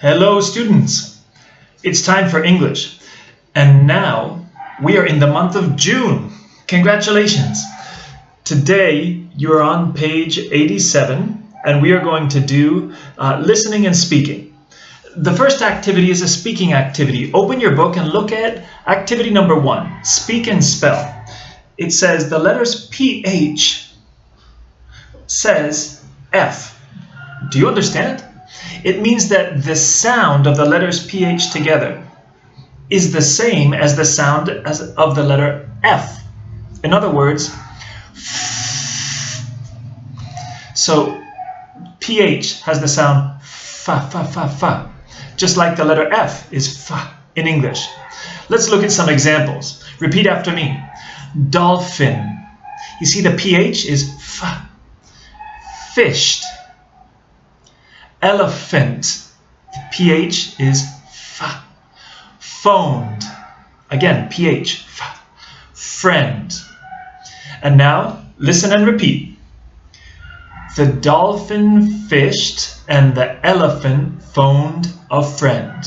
Hello students, it's time for English and now we are in the month of June. Congratulations! Today you are on page 87 and we are going to do listening and speaking. The first activity is a speaking activity. Open your book and look at activity number 1, speak and spell. It says the letters PH says F. Do you understand? It means that the sound of the letters PH together is the same as the sound of the letter F. In other words, so PH has the sound fa, fa, fa, fa, just like the letter F is fa in English. Let's look at some examples. Repeat after me. Dolphin. You see the PH is fa. Fished. Elephant. The PH is fa. Phoned. Again, PH, fa. Friend. And now, listen and repeat. The dolphin fished and the elephant phoned a friend.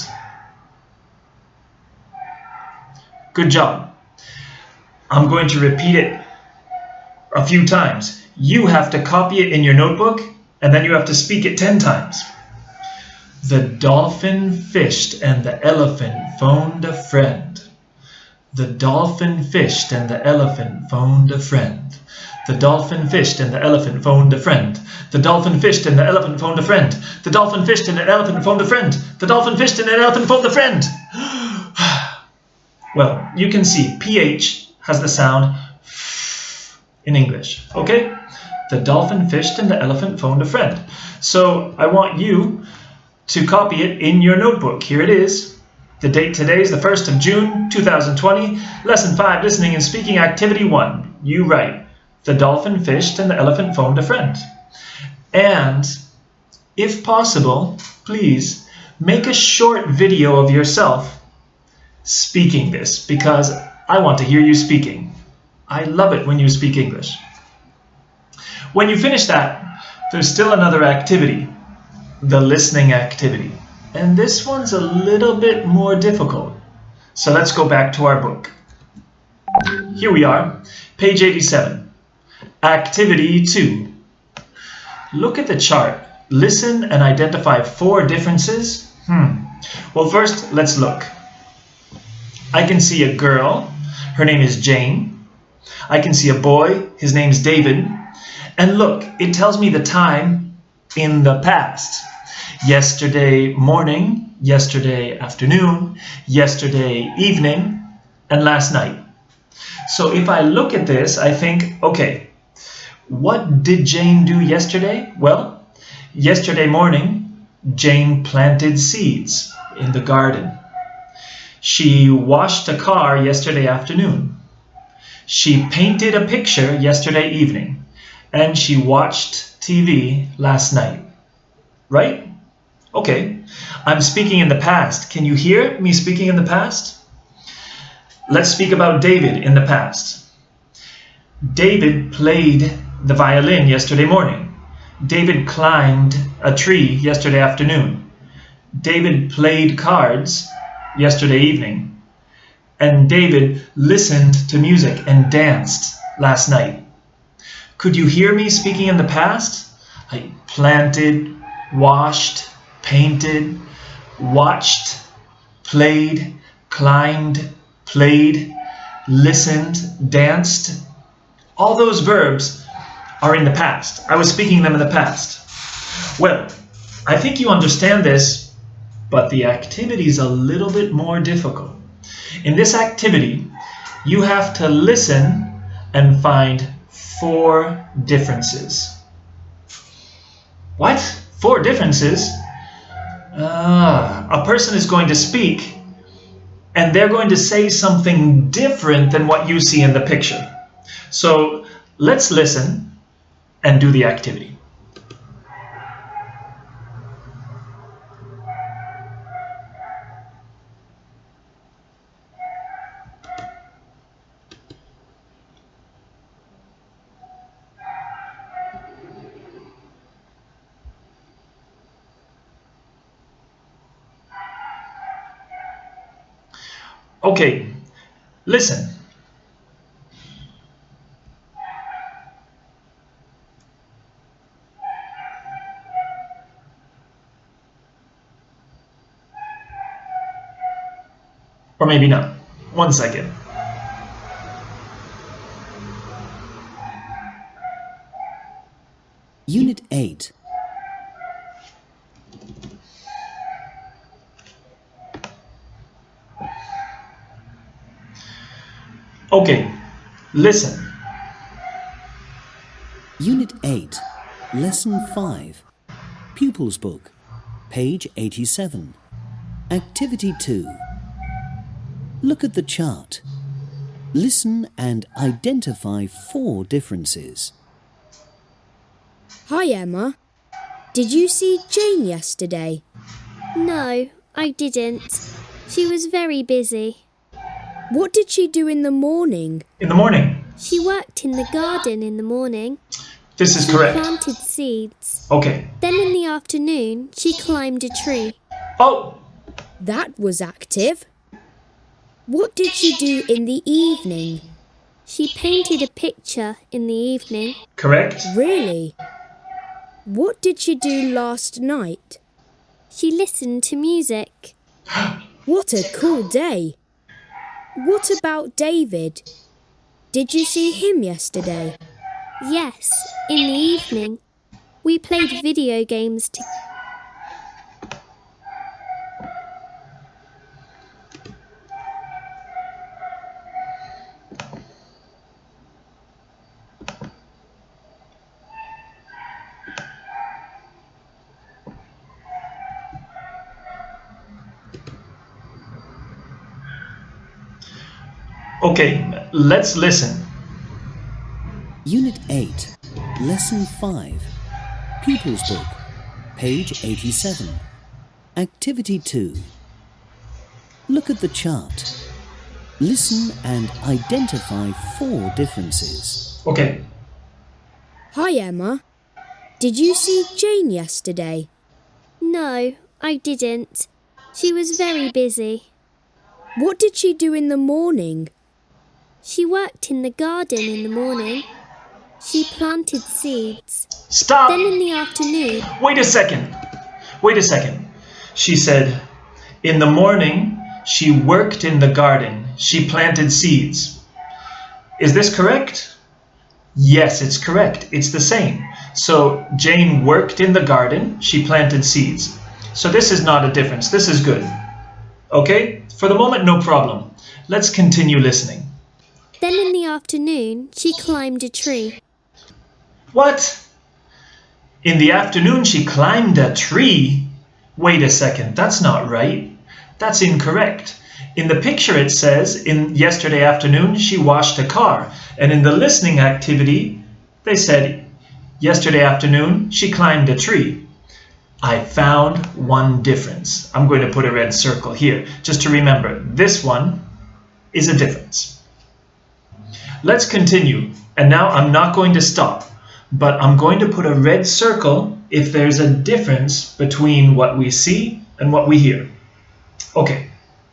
Good job. I'm going to repeat it a few times. You have to copy it in your notebook and then you have to speak it 10 times. The dolphin fished and the elephant phoned a friend. The dolphin fished and the elephant phoned a friend. The dolphin fished and the elephant phoned a friend. The dolphin fished and the elephant phoned a friend. The dolphin fished and the elephant phoned a friend. The dolphin fished and the elephant phoned a friend. Well, you can see PH has the sound F in English, okay? The dolphin fished and the elephant phoned a friend. So I want you to copy it in your notebook. Here it is. The date today is the 1st of June, 2020. Lesson 5, listening and speaking, activity 1. You write, the dolphin fished and the elephant phoned a friend. And if possible, please make a short video of yourself speaking this because I want to hear you speaking. I love it when you speak English. When you finish that, there's still another activity, the listening activity. And this one's a little bit more difficult. So let's go back to our book. Here we are, page 87. Activity 2. Look at the chart. Listen and identify 4 differences. Well, first, let's look. I can see a girl. Her name is Jane. I can see a boy. His name's David. And look, it tells me the time in the past. Yesterday morning, yesterday afternoon, yesterday evening, and last night. So if I look at this, I think, okay, what did Jane do yesterday? Well, yesterday morning, Jane planted seeds in the garden. She washed a car yesterday afternoon. She painted a picture yesterday evening. And she watched TV last night. Right? Okay. I'm speaking in the past. Can you hear me speaking in the past? Let's speak about David in the past. David played the violin yesterday morning. David climbed a tree yesterday afternoon. David played cards yesterday evening. And David listened to music and danced last night. Could you hear me speaking in the past? I planted, washed, painted, watched, played, climbed, played, listened, danced. All those verbs are in the past. I was speaking them in the past. Well, I think you understand this, but the activity is a little bit more difficult. In this activity, you have to listen and find 4 differences. What? 4 differences? A person is going to speak and they're going to say something different than what you see in the picture. So let's listen and do the activity. Okay, listen. Or maybe not. 1 second. Unit 8. Okay, listen. Unit 8. Lesson 5. Pupils Book. Page 87. Activity 2. Look at the chart. Listen and identify 4 differences. Hi, Emma. Did you see Jane yesterday? No, I didn't. She was very busy. What did she do in the morning? In the morning. She worked in the garden in the morning. This is She correct. planted seeds. Okay. Then in the afternoon, she climbed a tree. Oh, That was active. What did she do in the evening? She painted a picture in the evening. correct. Really? What did she do last night? She listened to music. What a cool day. What about David? Did you see him yesterday? Yes, in the evening. We played video games together. Okay, let's listen. Unit 8. Lesson 5. Pupils Book. Page 87. Activity 2. Look at the chart. Listen and identify 4 differences. Okay. Hi, Emma. Did you see Jane yesterday? No, I didn't. She was very busy. What did she do in the morning? She worked in the garden in the morning. She planted seeds. Stop. Then in the afternoon, Wait a second. Wait a second. She said, in the morning, she worked in the garden. She planted seeds. Is this correct? Yes, it's correct. It's the same. So Jane worked in the garden. She planted seeds. So this is not a difference. This is good. Okay? For the moment, no problem. Let's continue listening. then in the afternoon, she climbed a tree. What? In the afternoon, she climbed a tree? Wait a second, that's not right. That's incorrect. In the picture, it says, in yesterday afternoon, she washed a car. And in the listening activity, they said, yesterday afternoon, she climbed a tree. I found one difference. I'm going to put a red circle here, just to remember, this one is a difference. Let's continue. And now I'm not going to stop, but I'm going to put a red circle if there's a difference between what we see and what we hear. Okay,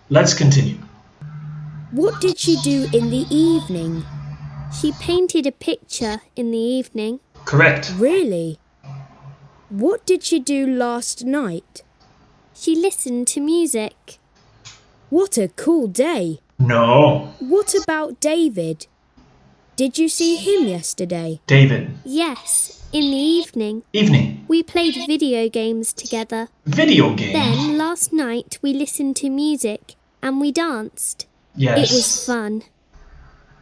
let's continue. What did she do in the evening? She painted a picture in the evening. Correct. Really? What did she do last night? She listened to music. What a cool day. No. What about David? Did you see him yesterday? David. Yes, in the evening. Evening. We played video games together. Video game. Then last night we listened to music and we danced. Yes. It was fun.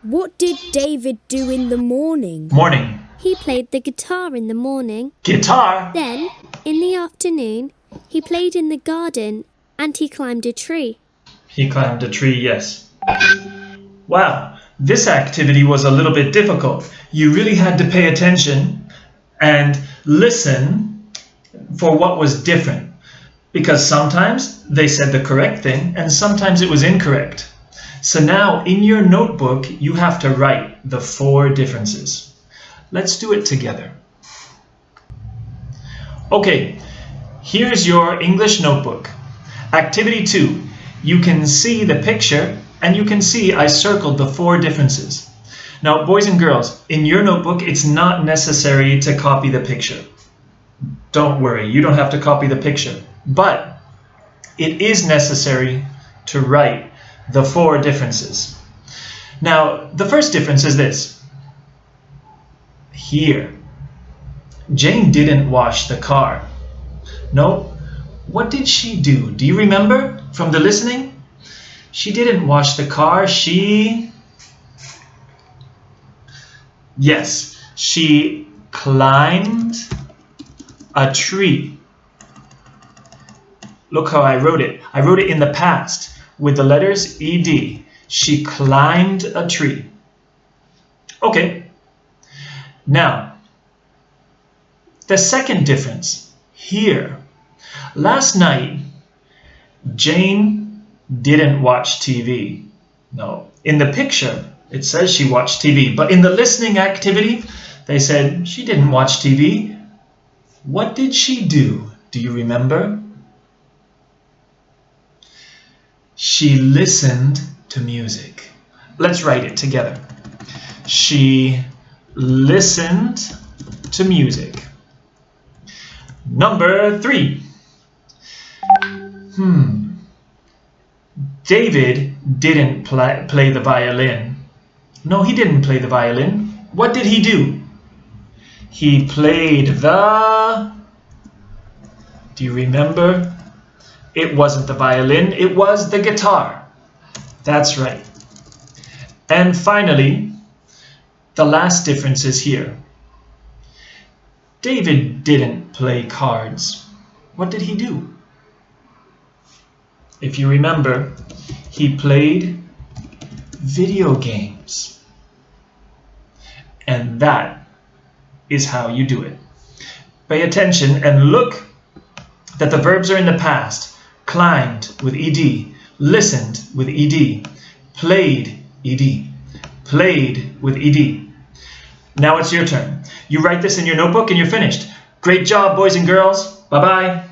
What did David do in the morning? Morning. He played the guitar in the morning. Guitar. Then, in the afternoon, he played in the garden and he climbed a tree. He climbed a tree, yes. Wow, this activity was a little bit difficult. You really had to pay attention and listen for what was different. Because sometimes they said the correct thing and sometimes it was incorrect. So now in your notebook, you have to write the 4 differences. Let's do it together. Okay, here's your English notebook. Activity 2. You can see the picture And you can see I circled the 4 differences. Now, boys and girls, in your notebook, it's not necessary to copy the picture. Don't worry, you don't have to copy the picture. But it is necessary to write the 4 differences. Now, the first difference is this. Here, Jane didn't wash the car. No, what did she do? Do you remember from the listening? She didn't wash the car. Yes, she climbed a tree. Look how I wrote it. I wrote it in the past with the letters ED. She climbed a tree. Okay. Now, the second difference here. Last night, Jane didn't watch TV. No, in the picture, it says she watched TV. But in the listening activity, they said she didn't watch TV. What did she do? Do you remember? She listened to music. Let's write it together. She listened to music. Number 3. David didn't play the violin. No, he didn't play the violin. What did he do? He played the... Do you remember? It wasn't the violin, it was the guitar. That's right. And finally, the last difference is here. David didn't play cards. What did he do? If you remember, he played video games. And that is how you do it. Pay attention and look that the verbs are in the past. Climbed with ED, listened with ED, played ED, played with ED. Now it's your turn. You write this in your notebook and you're finished. Great job, boys and girls. Bye-bye.